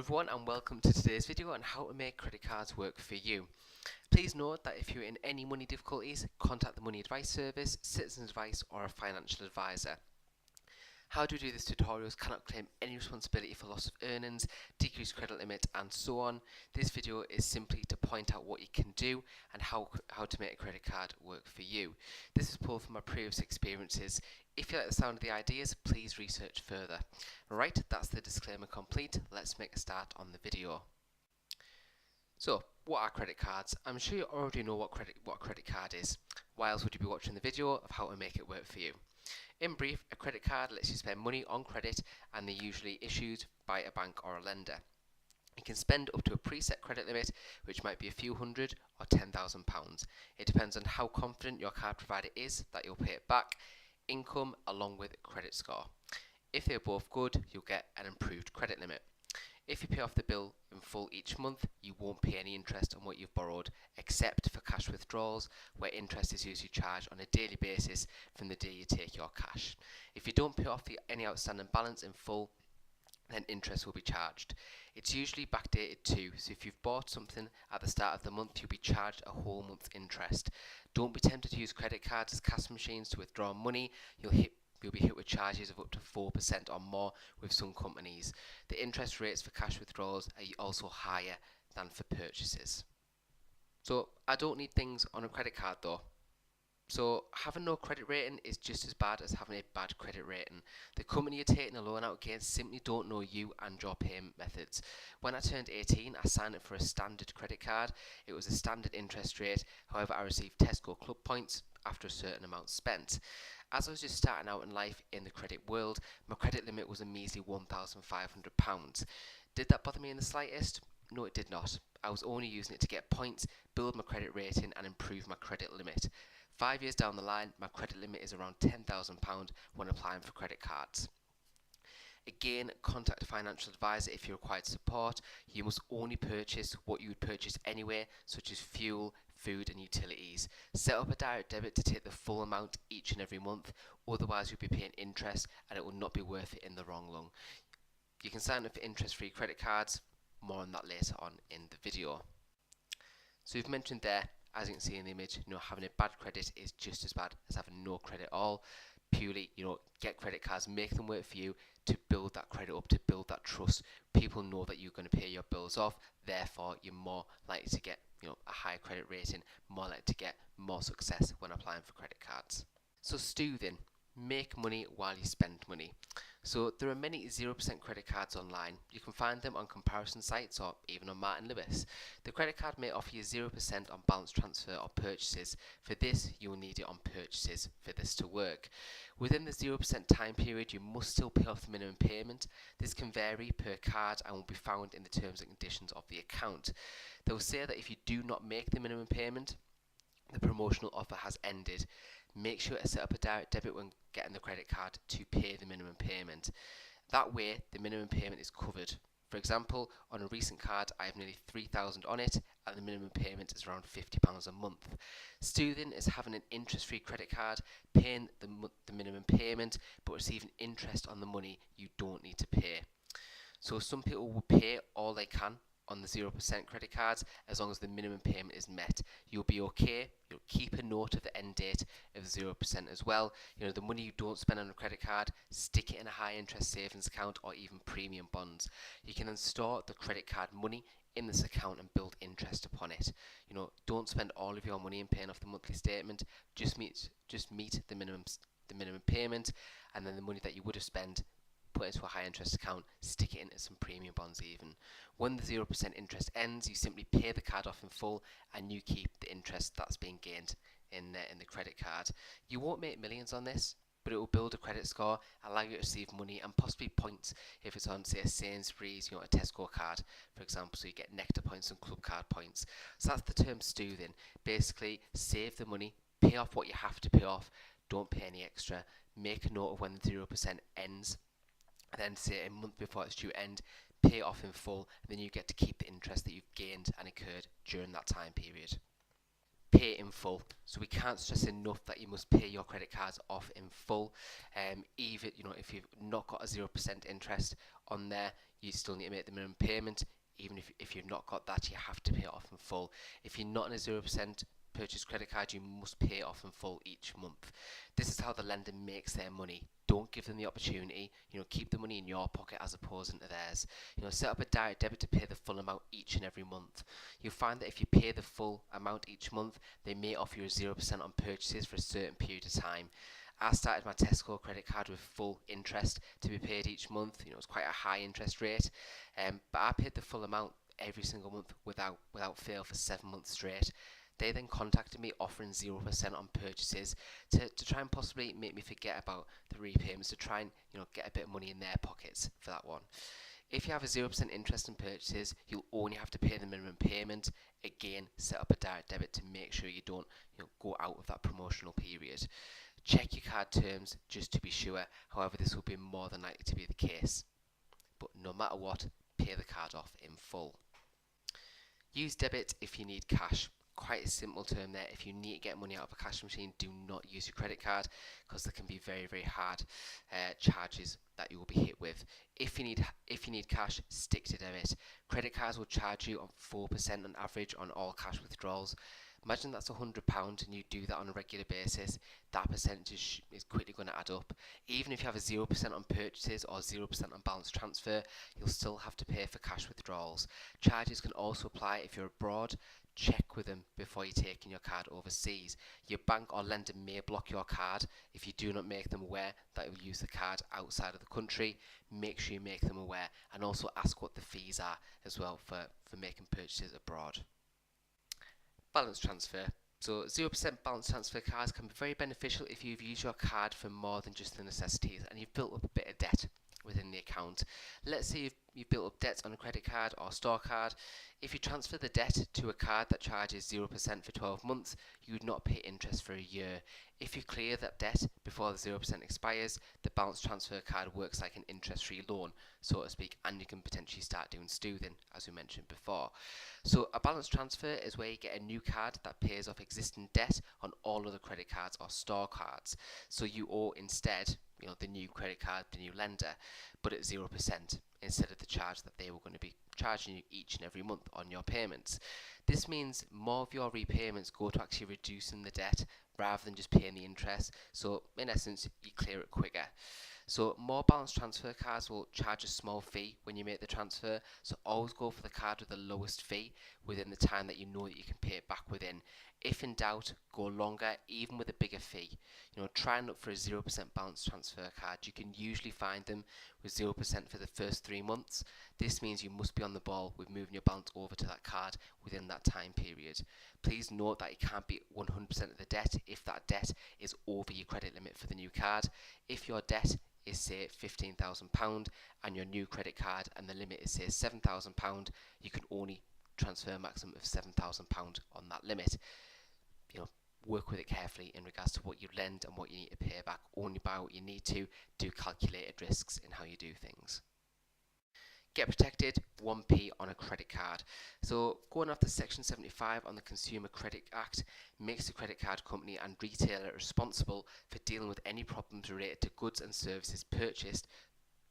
Hello everyone and welcome to today's video on how to make credit cards work for you. Please note that if you're in any money difficulties, contact the Money Advice Service, Citizens Advice or a financial advisor. How to do this tutorials cannot claim any responsibility for loss of earnings, decreased credit limit and so on. This video is simply to point out what you can do and how to make a credit card work for you. This is pulled from my previous experiences. If you like the sound of the ideas, please research further. Right, that's the disclaimer complete. Let's make a start on the video. So, what are credit cards? I'm sure you already know what a credit card is. Why else would you be watching the video of how to make it work for you? In brief, a credit card lets you spend money on credit and they're usually issued by a bank or a lender. You can spend up to a preset credit limit, which might be a few hundred or £10,000. It depends on how confident your card provider is that you'll pay it back, income along with credit score. If they're both good, you'll get an improved credit limit. If you pay off the bill in full each month, you won't pay any interest on what you've borrowed, except for cash withdrawals, where interest is usually charged on a daily basis from the day you take your cash. If you don't pay off any outstanding balance in full, then interest will be charged. It's usually backdated too, so if you've bought something at the start of the month, you'll be charged a whole month's interest. Don't be tempted to use credit cards as cash machines to withdraw money. You'll be hit with charges of up to 4% or more with some companies. The interest rates for cash withdrawals are also higher than for purchases. So I don't need things on a credit card though. So having no credit rating is just as bad as having a bad credit rating. The company you're taking a loan out against simply don't know you and your payment methods. When I turned 18, I signed up for a standard credit card. It was a standard interest rate. However, I received Tesco Club points after a certain amount spent. As I was just starting out in life in the credit world, my credit limit was a measly £1,500. Did that bother me in the slightest? No, it did not. I was only using it to get points, build my credit rating and improve my credit limit. 5 years down the line, my credit limit is around £10,000 when applying for credit cards. Again, contact a financial advisor if you require support. You must only purchase what you would purchase anyway, such as fuel, food and utilities. Set up a direct debit to take the full amount each and every month, otherwise you'll be paying interest and it will not be worth it in the long run. You can sign up for interest-free credit cards, more on that later on in the video. So we've mentioned there, as you can see in the image, having a bad credit is just as bad as having no credit at all. Purely, get credit cards, make them work for you to build that credit up, to build that trust. People know that you're going to pay your bills off, therefore you're more likely to get a higher credit rating, more likely to get more success when applying for credit cards. So Stoothing, make money while you spend money. So there are many 0% credit cards online. You can find them on comparison sites or even on Martin Lewis. The credit card may offer you 0% on balance transfer or purchases. For this, you will need it on purchases for this to work. Within the 0% time period, you must still pay off the minimum payment. This can vary per card and will be found in the terms and conditions of the account. They will say that if you do not make the minimum payment, the promotional offer has ended. Make sure to set up a direct debit when getting the credit card to pay the minimum payment. That way, the minimum payment is covered. For example, on a recent card, I have nearly £3,000 on it, and the minimum payment is around £50 a month. Stoothing is having an interest-free credit card, paying the minimum payment, but receiving interest on the money you don't need to pay. So some people will pay all they can on the 0% credit cards as long as the minimum payment is met. You'll be okay. You'll keep a note of the end date of 0% as well. The money you don't spend on a credit card, stick it in a high interest savings account or even premium bonds. You can then store the credit card money in this account and build interest upon it. Don't spend all of your money in paying off the monthly statement. Just meet the minimum payment, and then the money that you would have spent, put it into a high interest account, stick it into some premium bonds even. When the 0% interest ends, you simply pay the card off in full and you keep the interest that's being gained in the credit card. You won't make millions on this, but it will build a credit score, allow you to receive money and possibly points if it's on, say, a Sainsbury's, a Tesco card, for example, so you get Nectar points and Club card points. So that's the term Stoothing. Basically, save the money, pay off what you have to pay off, don't pay any extra, make a note of when the 0% ends, and then say a month before it's due end, pay it off in full, and then you get to keep the interest that you've gained and incurred during that time period. pay in full. So we can't stress enough that you must pay your credit cards off in full. Even if you've not got a 0% interest on there, you still need to make the minimum payment. Even if you've not got that, you have to pay it off in full. If you're not in a 0% purchase credit card, you must pay it off in full each month. This is how the lender makes their money. Don't give them the opportunity. Keep the money in your pocket as opposed to theirs. Set up a direct debit to pay the full amount each and every month. You'll find that if you pay the full amount each month, they may offer you a 0% on purchases for a certain period of time. I started my Tesco credit card with full interest to be paid each month. It's quite a high interest rate, but I paid the full amount every single month without fail for 7 months straight. They then contacted me offering 0% on purchases to try and possibly make me forget about the repayments, to try and get a bit of money in their pockets for that one. If you have a 0% interest in purchases, you'll only have to pay the minimum payment. Again, set up a direct debit to make sure you don't go out of that promotional period. Check your card terms just to be sure. However, this will be more than likely to be the case. But no matter what, pay the card off in full. Use debit if you need cash. Quite a simple term there. If you need to get money out of a cash machine, do not use your credit card because there can be very, very hard charges that you will be hit with. If you need cash, stick to debit. Credit cards will charge you on 4% on average on all cash withdrawals. Imagine that's £100 and you do that on a regular basis. That percentage is quickly going to add up. Even if you have a 0% on purchases or 0% on balance transfer, you'll still have to pay for cash withdrawals. Charges can also apply if you're abroad. Check with them before you're taking your card overseas. Your bank or lender may block your card if you do not make them aware that you'll use the card outside of the country. Make sure you make them aware and also ask what the fees are as well for making purchases abroad. Balance transfer. So 0% balance transfer cards can be very beneficial if you've used your card for more than just the necessities and you've built up a bit of debt within the account. Let's say you've built up debt on a credit card or store card. If you transfer the debt to a card that charges 0% for 12 months, you would not pay interest for a year. If you clear that debt before the 0% expires, the balance transfer card works like an interest-free loan, so to speak, and you can potentially start doing Stoothing, as we mentioned before. So a balance transfer is where you get a new card that pays off existing debt on all other credit cards or store cards. So you owe instead, the new credit card, the new lender, but at 0% instead of the charge that they were going to be charging you each and every month on your payments. This means more of your repayments go to actually reducing the debt rather than just paying the interest. So in essence, you clear it quicker. So more balance transfer cards will charge a small fee when you make the transfer, so always go for the card with the lowest fee within the time that you know that you can pay it back within. If in doubt, go longer, even with a bigger fee. Try and look for a 0% balance transfer card. You can usually find them with 0% for the first 3 months. This means you must be on the ball with moving your balance over to that card within that time period. Please note that it can't be 100% of the debt if that debt is over your credit limit for the new card. If your debt is say £15,000 and your new credit card and the limit is say £7,000, you can only transfer a maximum of £7,000 on that limit. Work with it carefully in regards to what you lend and what you need to pay back. Only buy what you need to. Do calculated risks in how you do things. Get protected, 1p on a credit card. So going after Section 75 on the Consumer Credit Act makes the credit card company and retailer responsible for dealing with any problems related to goods and services purchased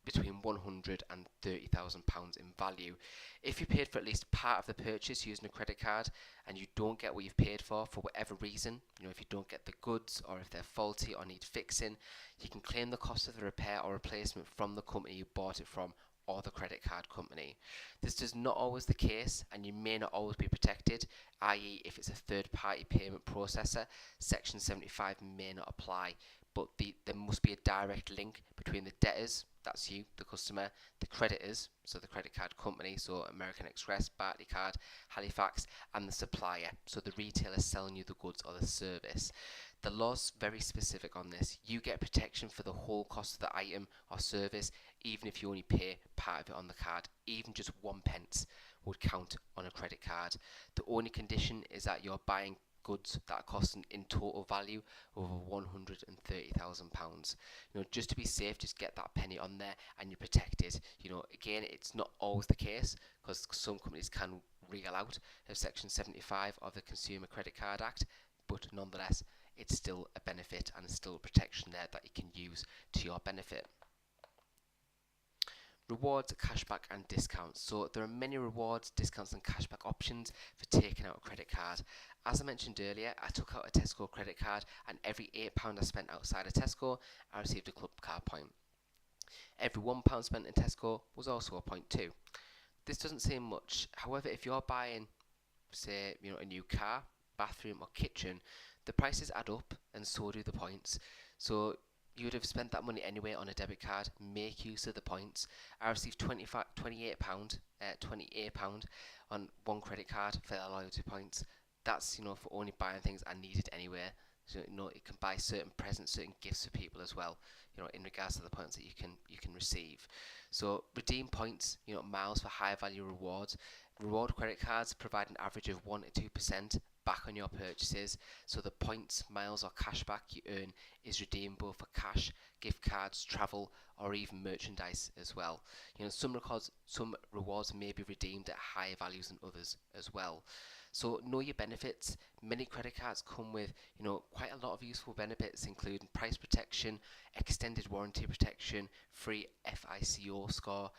between £100 and £30,000 in value. If you paid for at least part of the purchase using a credit card and you don't get what you've paid for whatever reason, if you don't get the goods or if they're faulty or need fixing, you can claim the cost of the repair or replacement from the company you bought it from or the credit card company. This is not always the case and you may not always be protected, i.e. if it's a third-party payment processor, Section 75 may not apply, but there must be a direct link between the debtors, that's you, the customer, the creditors, so the credit card company, so American Express, Barclaycard, Halifax, and the supplier, so the retailer selling you the goods or the service. The law's very specific on this. You get protection for the whole cost of the item or service, even if you only pay part of it on the card. Even just 1 pence would count on a credit card. The only condition is that you're buying goods that are costing in total value over £130,000. Just to be safe, just get that penny on there and you're protected. Again, it's not always the case because some companies can wriggle out of Section 75 of the Consumer Credit Card Act, but nonetheless, it's still a benefit and it's still a protection there that you can use to your benefit. Rewards, cashback and discounts. So there are many rewards, discounts and cashback options for taking out a credit card. As I mentioned earlier, I took out a Tesco credit card and every £8 I spent outside of Tesco, I received a club card point. Every £1 spent in Tesco was also a point too. This doesn't seem much. However, if you're buying, say, a new car, bathroom or kitchen, the prices add up and so do the points. So you would have spent that money anyway on a debit card. Make use of the points. I received £28 on one credit card for the loyalty points. That's for only buying things I needed anyway. So you can buy certain presents, certain gifts for people as well. In regards to the points that you can receive. So redeem points, miles for high value rewards. Reward credit cards provide an average of 1 to 2% back on your purchases. So the points, miles or cashback you earn is redeemable for cash, gift cards, travel or even merchandise as well. Some rewards may be redeemed at higher values than others as well. So know your benefits. Many credit cards come with quite a lot of useful benefits, including price protection, extended warranty protection, free FICO score,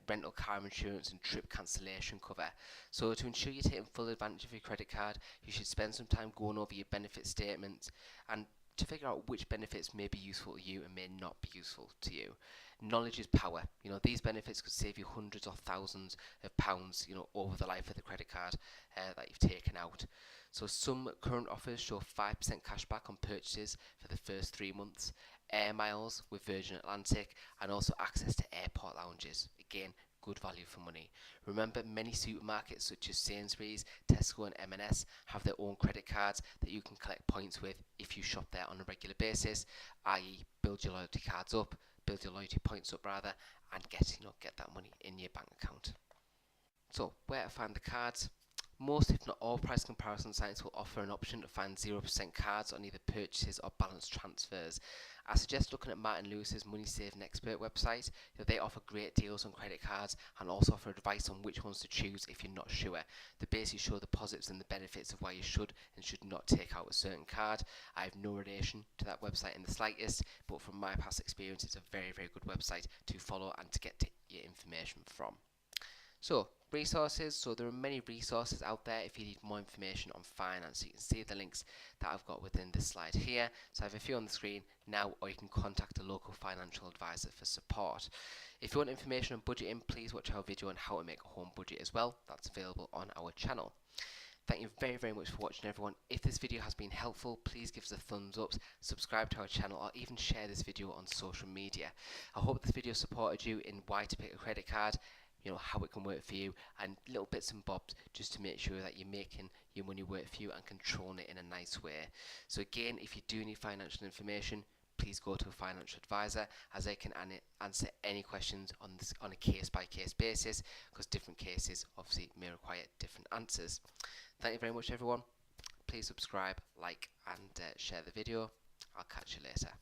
rental car insurance and trip cancellation cover. So to ensure you're taking full advantage of your credit card, you should spend some time going over your benefit statements and to figure out which benefits may be useful to you and may not be useful to you. Knowledge is power. These benefits could save you hundreds or thousands of pounds, over the life of the credit card that you've taken out. So some current offers show 5% cashback on purchases for the first 3 months, air miles with Virgin Atlantic, and also access to airport lounges. Again, good value for money. Remember, many supermarkets such as Sainsbury's, Tesco and M&S have their own credit cards that you can collect points with if you shop there on a regular basis, i.e. build your loyalty cards up, build your loyalty points up rather, and get that money in your bank account. So where to find the cards? Most, if not all, price comparison sites will offer an option to find 0% cards on either purchases or balance transfers. I suggest looking at Martin Lewis's Money Saving Expert website. They offer great deals on credit cards and also offer advice on which ones to choose if you're not sure. They basically show the positives and the benefits of why you should and should not take out a certain card. I have no relation to that website in the slightest, but from my past experience, it's a very, very good website to follow and to get your information from. So, resources. So there are many resources out there if you need more information on finance. You can see the links that I've got within this slide here. So I have a few on the screen now, or you can contact a local financial advisor for support. If you want information on budgeting, please watch our video on how to make a home budget as well. That's available on our channel. Thank you very, very much for watching, everyone. If this video has been helpful, please give us a thumbs up, subscribe to our channel, or even share this video on social media. I hope this video supported you in why to pick a credit card, how it can work for you, and little bits and bobs just to make sure that you're making your money work for you and controlling it in a nice way. So again, if you do need financial information, please go to a financial advisor, as they can answer any questions on a case-by-case basis, because different cases obviously may require different answers. Thank you very much, everyone. Please subscribe, like and share the video. I'll catch you later.